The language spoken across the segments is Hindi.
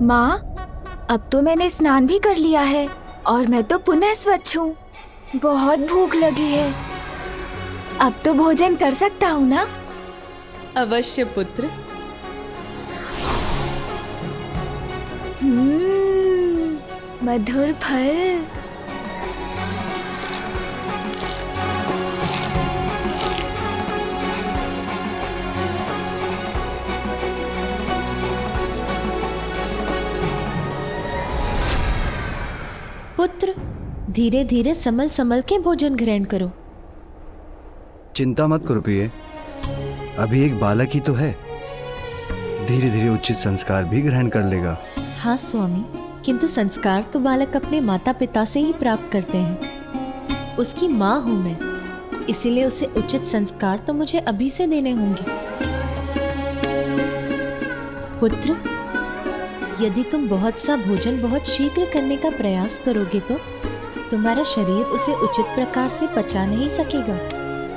माँ, अब तो मैंने स्नान भी कर लिया है और मैं तो पुनः स्वच्छ हूँ। बहुत भूख लगी है। अब तो भोजन कर सकता हूँ ना? अवश्य पुत्र। मधुर फल। पुत्र, धीरे धीरे संभल संभल के भोजन ग्रहण करो। चिंता मत करो प्रिय, अभी एक बालक ही तो है, धीरे धीरे उचित संस्कार भी ग्रहण कर लेगा। हाँ स्वामी, किंतु संस्कार तो बालक अपने माता पिता से ही प्राप्त करते हैं। उसकी माँ हूँ मैं, इसीलिए उसे उचित संस्कार तो मुझे अभी से देने होंगे। पुत्र, यदि तुम बहुत सा भोजन बहुत शीघ्र करने का प्रयास करोगे तो तुम्हारा शरीर उसे उचित प्रकार से पचा नहीं सकेगा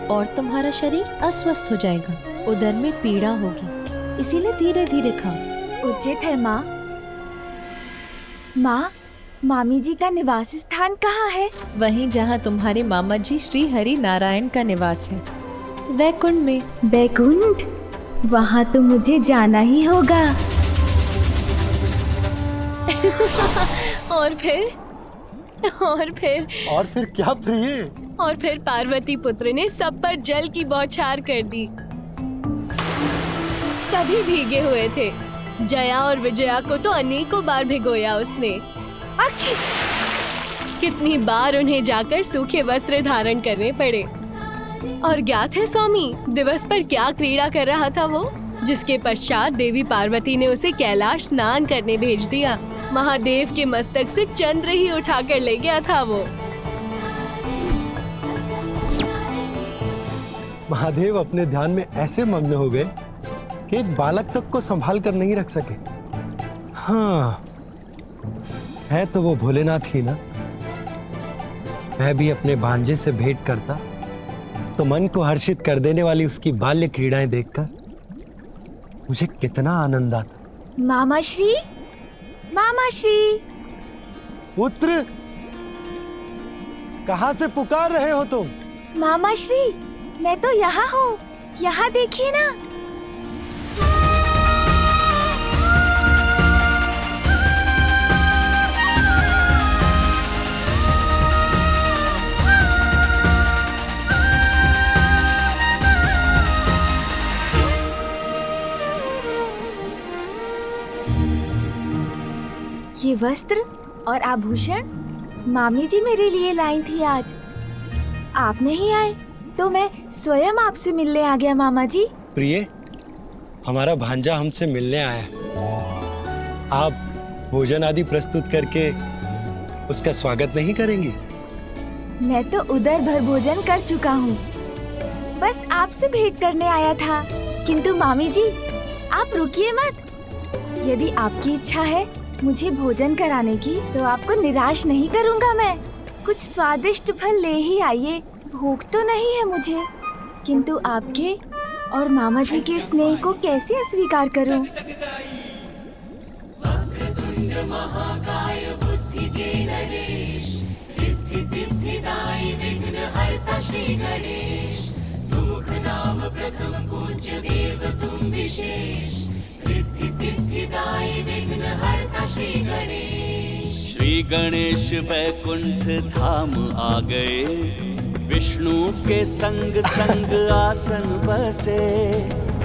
और तुम्हारा शरीर अस्वस्थ हो जाएगा, उदर में पीड़ा होगी। इसीलिए धीरे धीरे खाओ। उचित है माँ। माँ, मामी जी का निवास स्थान कहाँ है? वहीं जहाँ तुम्हारे मामा जी श्री हरि नारायण का निवास है, वैकुंठ में। वैकुंठ? वहाँ तो मुझे जाना ही होगा। और फिर क्या प्रिय? और फिर पार्वती पुत्र ने सब पर जल की बौछार कर दी। सभी भीगे हुए थे। जया और विजया को तो अनेकों बार भिगोया उसने। अच्छी! कितनी बार उन्हें जाकर सूखे वस्त्र धारण करने पड़े। और ज्ञात है स्वामी, दिवस पर क्या क्रीड़ा कर रहा था वो, जिसके पश्चात देवी पार्वती ने उसे कैलाश स्नान करने भेज दिया। महादेव के मस्तक से चंद्र ही उठाकर ले गया था वो। महादेव अपने ध्यान में ऐसे मग्न हो गए कि एक बालक तक को संभाल कर नहीं रख सके। हाँ, है तो वो भोलेनाथ ही ना। मैं भी अपने भांजे से भेंट करता तो मन को हर्षित कर देने वाली उसकी बाल्य क्रीड़ाएं देखकर मुझे कितना आनंद आता। मामा श्री, मामा श्री। पुत्र, कहाँ से पुकार रहे हो तुम? मामा श्री, मैं तो यहाँ हूँ, यहाँ देखिए ना। ये वस्त्र और आभूषण मामी जी मेरे लिए लाई थी आज। आप नहीं आए तो मैं स्वयं आपसे मिलने आ गया मामा जी। प्रिय, हमारा भांजा हमसे मिलने आया है। आप भोजन आदि प्रस्तुत करके उसका स्वागत नहीं करेंगी? मैं तो उदर भर भोजन कर चुका हूँ, बस आपसे भेंट करने आया था। किंतु मामी जी, आप रुकिए मत। यदि आपकी इच्छा है मुझे भोजन कराने की तो आपको निराश नहीं करूँगा मैं। कुछ स्वादिष्ट फल ले ही आइए, भूख तो नहीं है मुझे, किंतु आपके और मामा जी के स्नेह को कैसे अस्वीकार करूं? श्री गणेश वैकुंठ धाम आ गए, विष्णु के संग संग आसन बसे।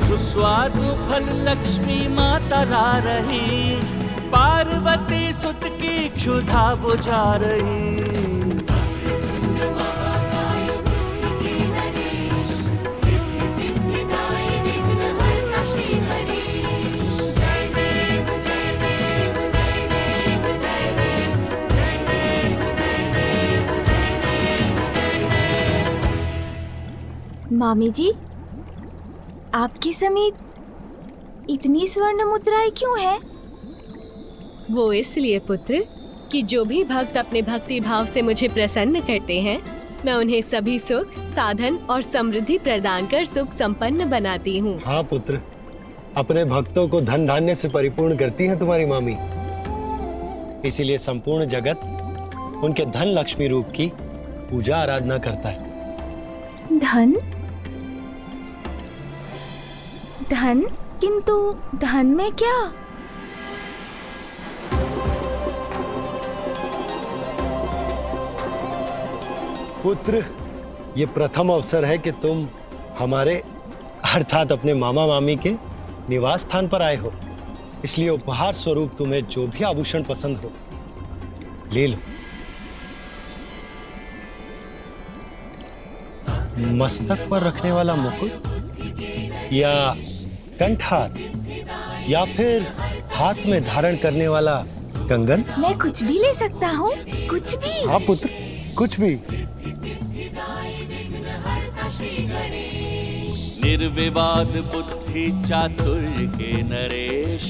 सुस्वादु फल लक्ष्मी माता ला रही, पार्वती सुत की क्षुधा बुझा रही। मामी जी, आपके समीप इतनी स्वर्ण मुद्राएं क्यों है? वो इसलिए पुत्र कि जो भी भक्त अपने भक्ति भाव से मुझे प्रसन्न करते हैं, मैं उन्हें सभी सुख, साधन और समृद्धि प्रदान कर सुख संपन्न बनाती हूँ। हाँ पुत्र, अपने भक्तों को धन धान्य से परिपूर्ण करती है तुम्हारी मामी। इसीलिए संपूर्ण जगत उनके धन लक्ष्मी रूप की पूजा आराधना करता है। धन? धन? किंतु धन में क्या? पुत्र, ये प्रथम अवसर है कि तुम हमारे अर्थात अपने मामा मामी के निवास स्थान पर आए हो, इसलिए उपहार स्वरूप तुम्हें जो भी आभूषण पसंद हो ले लो। मस्तक पर रखने वाला मुकुट या कंठहार या फिर हाथ में धारण करने वाला कंगन? मैं कुछ भी ले सकता हूँ, कुछ भी। हाँ पुत्र, कुछ भी। निर्विवाद बुद्धि चातुर्य के नरेश,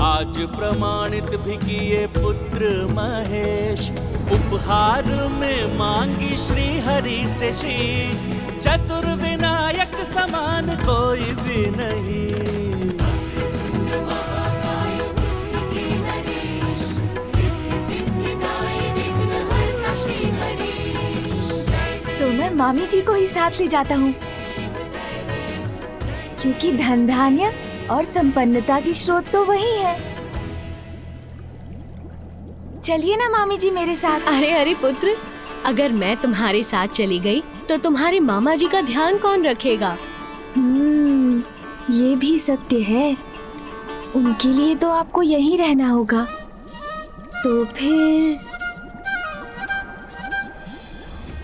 आज प्रमाणित भी किए पुत्र महेश। उपहार में मांगी श्री हरि से श्री, चतुर्विनायक समान कोई भी नहीं। तो मैं मामी जी को ही साथ ले जाता हूँ, क्योंकि धन धान्य और संपन्नता की स्रोत तो वही है। चलिए ना मामी जी मेरे साथ। अरे अरे पुत्र, अगर मैं तुम्हारे साथ चली गई तो तुम्हारे मामा जी का ध्यान कौन रखेगा? ये भी सत्य है। उनके लिए तो आपको यहीं रहना होगा।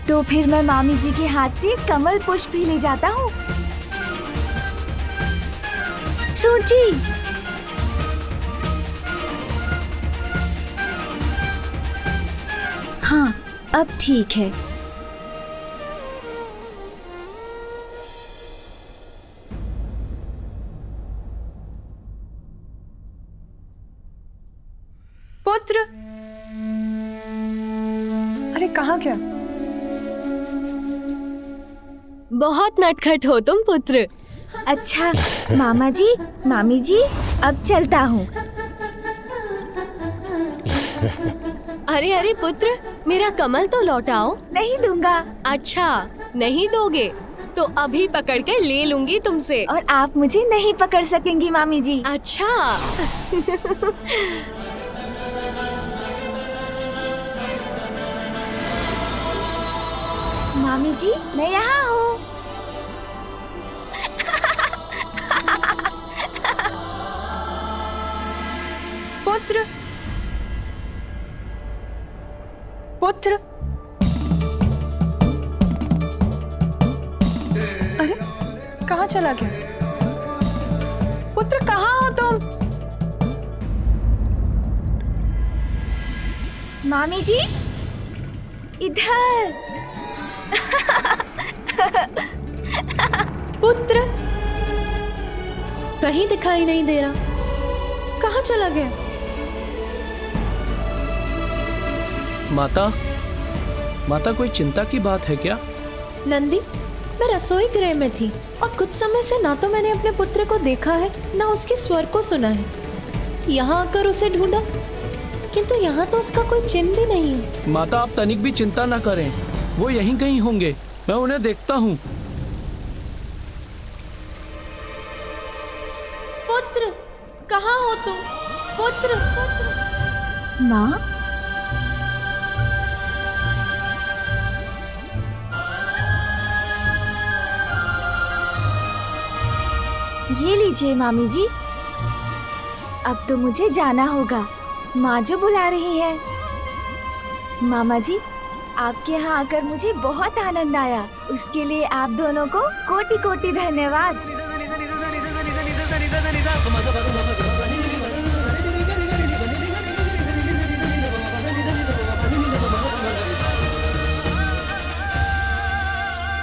तो फिर मैं मामी जी के हाथ से कमल पुष्प भी ले जाता हूँ। सूची, हाँ अब ठीक है। पुत्र, अरे कहाँ गया? बहुत नटखट हो तुम पुत्र। अच्छा मामा जी, मामी जी, अब चलता हूँ। अरे अरे पुत्र, मेरा कमल तो लौटाओ। नहीं दूंगा। अच्छा नहीं दोगे तो अभी पकड़ कर ले लूंगी तुमसे। और आप मुझे नहीं पकड़ सकेंगी मामी जी। अच्छा मामी जी मैं यहाँ हूँ। पुत्र, पुत्र, अरे कहाँ चला गया? पुत्र कहाँ हो तुम? मामी जी इधर। पुत्र कहीं दिखाई नहीं दे रहा, कहाँ चला गया? माता कोई चिंता की बात है क्या? नंदी, मैं रसोई गृह में थी और कुछ समय से ना तो मैंने अपने पुत्र को देखा है ना उसके स्वर को सुना है। यहाँ आकर उसे ढूंढा, किंतु यहाँ तो उसका कोई चिन्ह भी नहीं है। माता आप तनिक भी चिंता ना करें, वो यहीं कहीं होंगे, मैं उन्हें देखता हूँ। पुत्र कहाँ हो तुम? पुत्र, माँ, ये लीजिए मामी जी। अब तो मुझे जाना होगा, माँ जो बुला रही है। मामा जी, आपके यहाँ आकर मुझे बहुत आनंद आया, उसके लिए आप दोनों को कोटि कोटि धन्यवाद।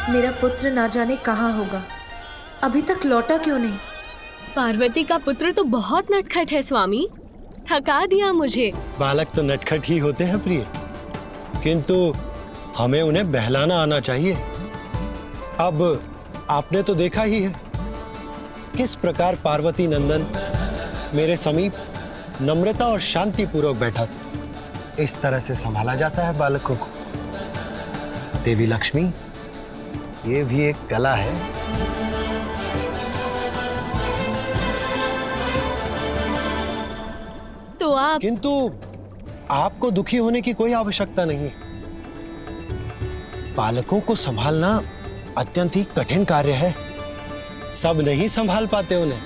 मेरा पुत्र ना जाने कहाँ होगा, अभी तक लौटा क्यों नहीं? पार्वती का पुत्र तो बहुत नटखट है स्वामी, थका दिया मुझे। बालक तो नटखट ही होते हैं प्रिय, किंतु हमें उन्हें बहलाना आना चाहिए। अब आपने तो देखा ही है किस प्रकार पार्वती नंदन मेरे समीप नम्रता और शांति पूर्वक बैठा था। इस तरह से संभाला जाता है बालकों को। देवी लक्ष्मी, ये भी एक कला है। तो आप किंतु आपको दुखी होने की कोई आवश्यकता नहीं। बालकों को संभालना अत्यंत ही कठिन कार्य है। सब नहीं संभाल पाते उन्हें।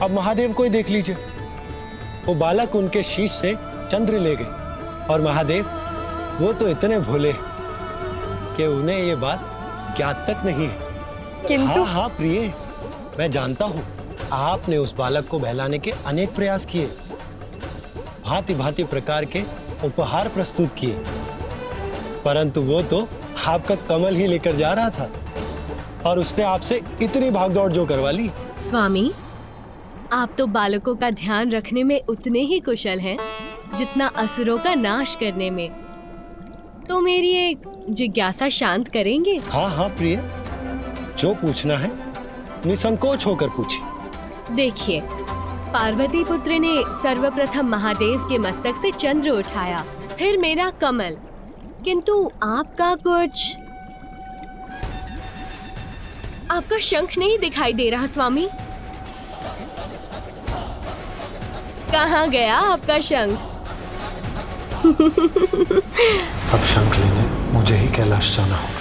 अब महादेव को ही देख लीजिए, वो बालक उनके शीश से चंद्र ले गए, और महादेव वो तो इतने भोले कि उन्हें ये बात ज्ञात तक नहीं है। किंतु हाँ प्रिय, मैं जानता हूँ आपने उस बालक को बहलाने के अनेक प्रयास किए, भांति भांति प्रकार के उपहार प्रस्तुत किए, परंतु वो तो आपका कमल ही लेकर जा रहा था, और उसने आपसे इतनी भागदौड़ जो करवा ली। स्वामी, आप तो बालकों का ध्यान रखने में उतने ही कुशल हैं जितना असुरों का नाश करने में। तो मेरी एक जिज्ञासा शांत करेंगे? हाँ प्रिय, जो पूछना है निसंकोच होकर पूछिए। देखिए, पार्वती पुत्र ने सर्वप्रथम महादेव के मस्तक से चंद्र उठाया, फिर मेरा कमल, किंतु आपका शंख नहीं दिखाई दे रहा स्वामी। कहाँ गया आपका शंख? अब शंख लेने मुझे ही कैलाश जाना होगा।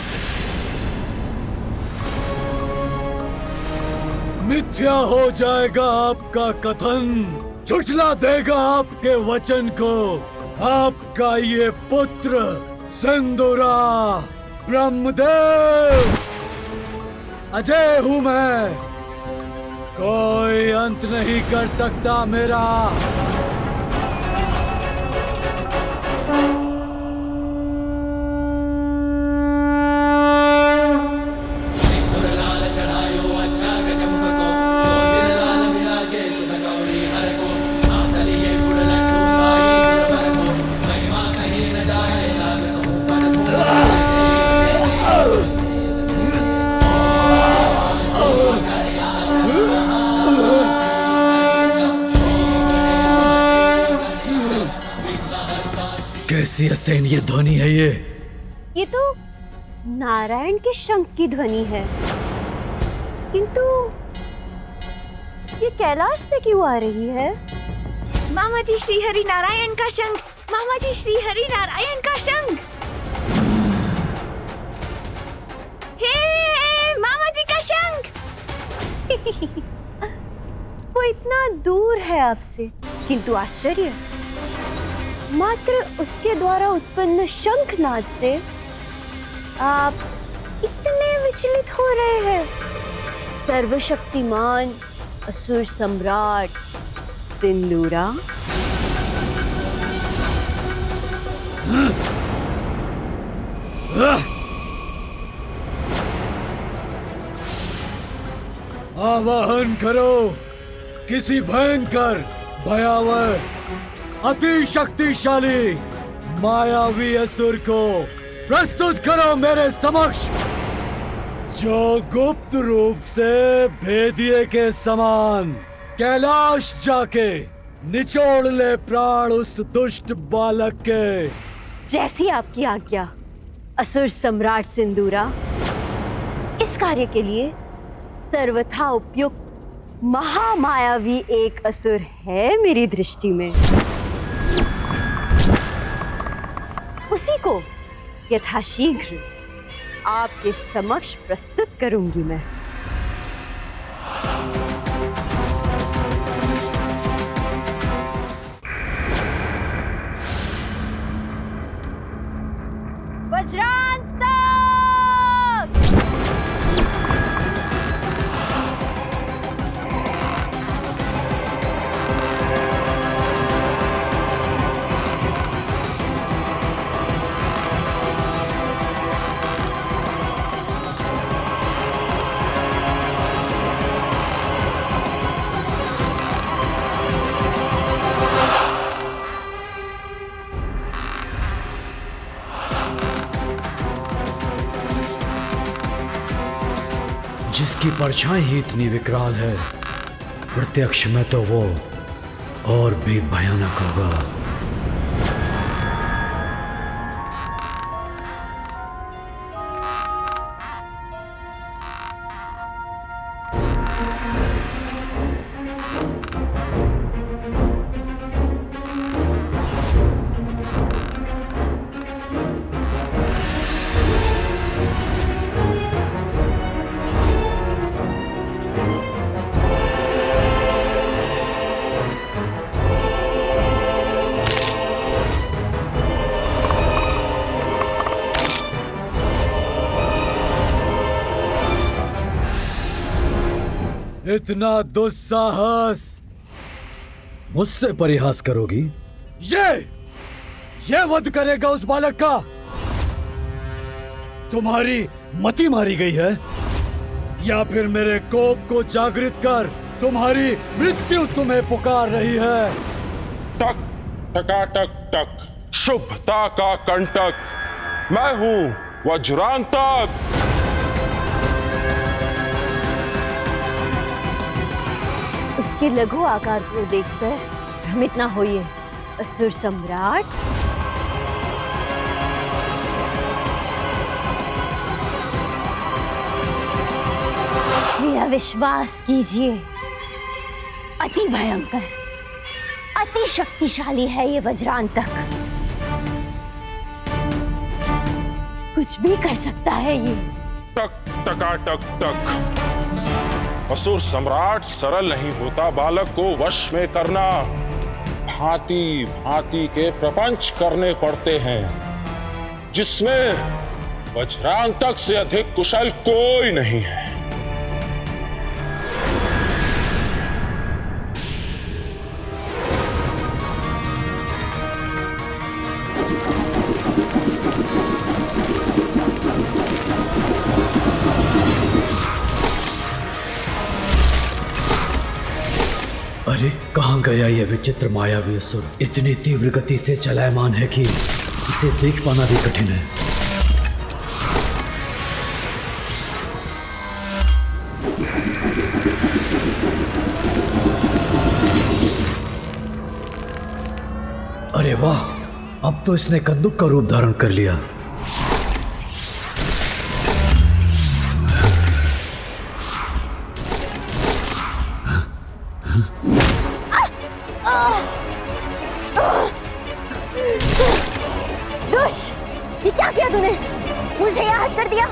मिथ्या हो जाएगा आपका कथन, झुठला देगा आपके वचन को। आपका ये पुत्र सिंदूरा ब्रह्मदेव, अजय हूं मैं, कोई अंत नहीं कर सकता मेरा। कैसी असहनीय ध्वनि है ये तो नारायण के शंख की ध्वनि है, किंतु ये कैलाश से क्यों आ रही है? मामा जी, श्री हरि नारायण का शंख। मामा जी, श्री हरि नारायण का शंख। हे मामा जी का शंख। वो इतना दूर है आपसे, किंतु आश्चर्य, मात्र उसके द्वारा उत्पन्न शंखनाद से आप इतने विचलित हो रहे हैं। सर्वशक्तिमान असुर सम्राट सिंदूरा, आवाहन करो किसी भयंकर, भयावह, अति शक्तिशाली मायावी असुर को प्रस्तुत करो मेरे समक्ष, जो गुप्त रूप से भेदिए के समान कैलाश जाके निचोड़ ले प्राण उस दुष्ट बालक के। जैसी आपकी आज्ञा असुर सम्राट सिंदूरा। इस कार्य के लिए सर्वथा उपयुक्त महामायावी एक असुर है मेरी दृष्टि में। उसी को यथाशीघ्र आपके समक्ष प्रस्तुत करूंगी मैं। वज्रांतक! जिसकी परछाई ही इतनी विकराल है, प्रत्यक्ष में तो वो और भी भयानक होगा। इतना दुस्साहस मुझसे परिहास करोगी? ये वध करेगा उस बालक का? तुम्हारी मति मारी गई है या फिर मेरे कोप को जागृत कर तुम्हारी मृत्यु तुम्हें पुकार रही है? टक टकाटक टक, शुभता का कंटक, मैं हूं वज्रांतक। उसके लघु आकार को देखकर भ्रमित ना होइए असुर सम्राट। मेरा विश्वास कीजिए, अति भयंकर, अति शक्तिशाली है ये वज्रांतक। कुछ भी कर सकता है ये। टक टकाटक टक, असुर सम्राट सरल नहीं होता बालक को वश में करना। भांति भांति के प्रपंच करने पड़ते हैं जिसमें वज्रांतक से अधिक कुशल कोई नहीं है। अरे कहाँ गया ये विचित्र मायावी असुर? इतनी तीव्र गति से चलायमान है कि इसे देख पाना भी कठिन है। अरे वाह, अब तो इसने कंदुक का रूप धारण कर लिया। दुष्ट, ये क्या किया तूने? मुझे यहाँ हट कर दिया।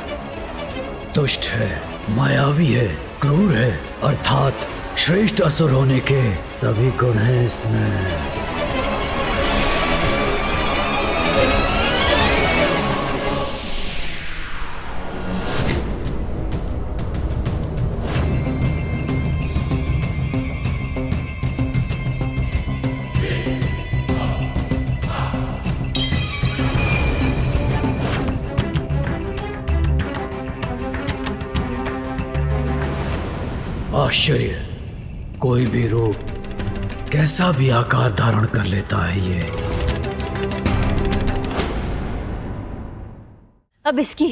दुष्ट है, मायावी है, क्रूर है, अर्थात श्रेष्ठ असुर होने के सभी गुण हैं इसमें। आश्चर्य, कोई भी रूप, कैसा भी आकार धारण कर लेता है ये। अब इसकी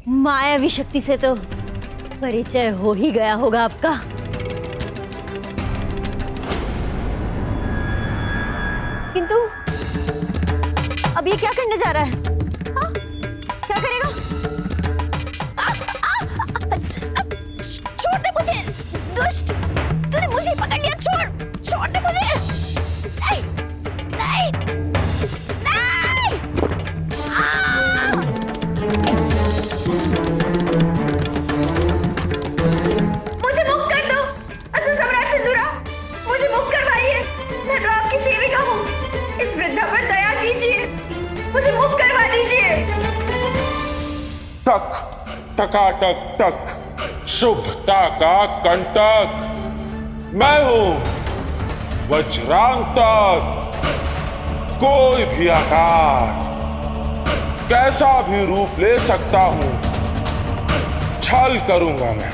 मायावी शक्ति से तो परिचय हो ही गया होगा आपका। किंतु अब ये क्या करने जा रहा है? हाँ? क्या करेगा? छोड़ दे मुझे, दुष्ट! तूने मुझे पकड़ लिया, छोड़ दे मुझे! नहीं, नहीं, नहीं! मुझे मुक्त कर दो, असुर सम्राट सिंदूरा, मुझे मुक्त करवाइए। मैं तो आपकी सेविका हूँ। इस वृद्धा पर दया कीजिए, मुझे मुक्त करवा दीजिए। टक टकाटक टक, शुभता का कंटक, मैं हूं वज्रांतक। कोई भी आकार, कैसा भी रूप ले सकता हूं। छल करूंगा मैं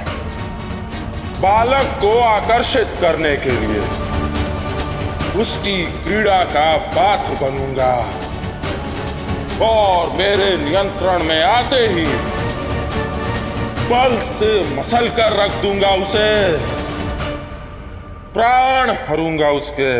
बालक को आकर्षित करने के लिए, उसकी क्रीड़ा का पात्र बनूंगा और मेरे नियंत्रण में आते ही बल से मसल कर रख दूंगा उसे, प्राण हरूंगा उसके।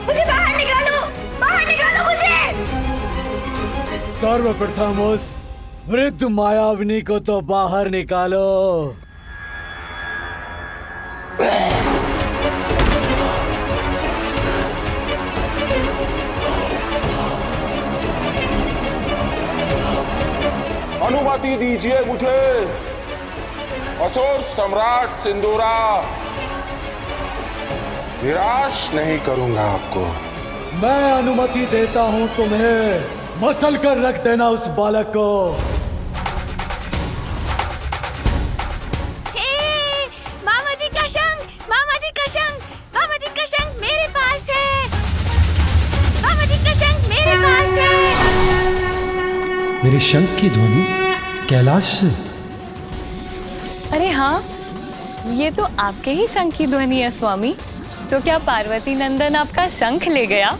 मुझे बाहर निकालो मुझे। सर्वप्रथम उस वृद्ध मायाविनी को तो बाहर निकालो। अनुमति अनुमति दीजिए मुझे। असुर सम्राट सिंदूरा, निराश नहीं करूंगा आपको। मैं अनुमति देता हूं तुम्हें। मसल कर रख देना उस बालक को। मामा जी का शंख, मामा जी का शंख, मामा जी का शंख मेरे पास है। मामा जी का शंख मेरे पास है। मेरे शंख की ध्वनि कैलाश से। अरे हाँ, ये तो आपके ही शंख की ध्वनि है स्वामी। तो क्या पार्वती नंदन आपका शंख ले गया?